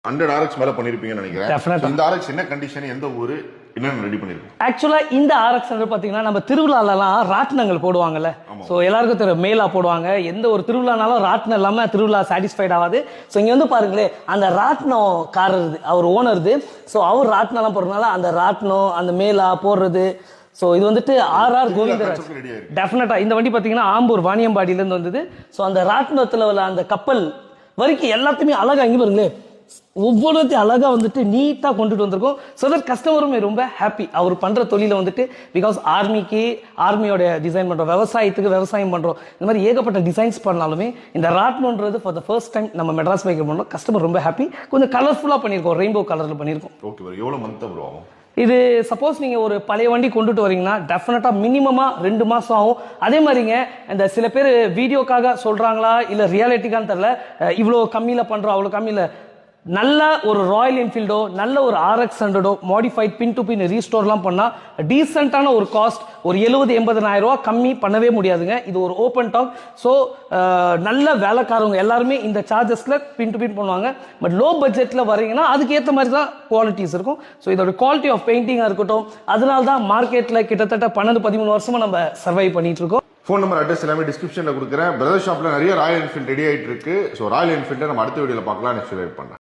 100 RX மேல பண்ணிருப்பீங்கன்னு நினைக்கிறேன். இந்த RX என்ன கண்டிஷன், எந்த ஊரு, என்னென்ன ரெடி பண்ணிருக்கோம்? ஆக்சுவலா இந்த RX பாத்தீங்கன்னா நம்ம திருவிழாலலாம் ராட்டினங்கள் போடுவாங்கல்ல. சோ எல்லாருக்கும் தெரியும், மேலா போடுவாங்க. எந்த ஒரு திருவிழானாலும் ராட்டினம் இல்லாம திருவிழா சாட்டிஸ்ஃபைட் ஆகாது. சோ இங்க வந்து பாருங்களேன், அந்த ராட்டினம் காரது அவர் ஓனருது. சோ அவர் ராட்டினம் எல்லாம் போடுறதுனால அந்த ராட்டினம் அந்த மேலா போடுறது. சோ இது வந்துட்டு ஆர்ஆர் கோவிந்தராஜ். டெஃபினட்டா இந்த வண்டி பாத்தீங்கன்னா ஆம்பூர் வாணியம்பாடியில இருந்து வந்தது. சோ அந்த ராட்டினத்துல உள்ள அந்த கப்பல் வரைக்கும் எல்லாத்தையுமே அழகா இங்க பாருங்களேன், ஒவ்வொருத்தையும் அழகா வந்துட்டு நீட்டா கொண்டுட்டு வந்திருக்கோம். ஸோ தட் கஸ்டமருமே ரொம்ப ஹாப்பி. அவர் பண்ற தொழில வந்துட்டு பிகாஸ் ஆர்மியோட டிசைன் பண்றோம், விவசாயத்துக்கு விவசாயம் பண்றோம், இந்த மாதிரி ஏகப்பட்ட டிசைன்ஸ் பண்ணாலுமே இந்த ராட்னோன்றது ஃபார் த ஃபர்ஸ்ட் டைம் நம்ம மெட்ராஸ் பைக்கில் பண்ணோம். கஸ்டமர் ரொம்ப ஹாப்பி. கொஞ்சம் கலர்ஃபுல்லா பண்ணியிருக்கோம், ரெயின்போ கலர்ல பண்ணியிருக்கோம். ஓகே ப்ரோ, எவ்வளவு மந்த் ப்ரோ ஆகும் இது? சப்போஸ் நீங்க ஒரு பழைய வண்டி கொண்டுட்டு வரீங்கன்னா டெஃபினட்டா மினிமமா 2 மாசம் ஆகும். அதே மாதிரிங்க, இந்த சில பேர் வீடியோக்காக சொல்றாங்களா இல்ல ரியாலிட்டிக்கான்னு தெரியல, இவ்வளோ கம்மியில பண்றோம் அவ்வளோ கம்மியில, நல்ல ஒரு ராயல் என்ஃபீல்டோ நல்ல ஒரு RX 100 மாடிஃபைட் பின் டு பின் ரீஸ்டோர்லாம் பண்ணா டீசென்டான ஒரு காஸ்ட் ஒரு 70-80,000 ரூபா கம்மி பண்ணவே முடியாதுங்க. இது ஒரு ஓப்பன் டாக். ஸோ நல்ல வேலைக்காரவங்க எல்லாருமே இந்த சார்ஜஸ்ல பின் டு பின் பண்ணுவாங்க. பட் லோ பட்ஜெட்ல வரீங்கன்னா அதுக்கு ஏற்ற மாதிரி தான் குவாலிட்டிஸ் இருக்கும். ஸோ இதோட குவாலிட்டி ஆஃப் பெயிண்டிங்கா இருக்கட்டும், அதனால தான் மார்க்கெட்ல கிட்டத்தட்ட 12-13 வருஷமா நம்ம சர்வை பண்ணிட்டு இருக்கோம். ஃபோன் நம்பர், அட்ரஸ் எல்லாமே டிஸ்கிரிப்ஷன்ல கொடுக்குறேன். பிரதர் ஷாப்ல நிறைய ராயல் என்ஃபீல்ட் ரெடி ஆயிட்டு இருக்கு. ஸோ ராயல் என்ஃபீல்டை நம்ம அடுத்த வீடியோல பார்க்கலாம். நெக்ஸ்ட் வெயிட் பண்ணேன்.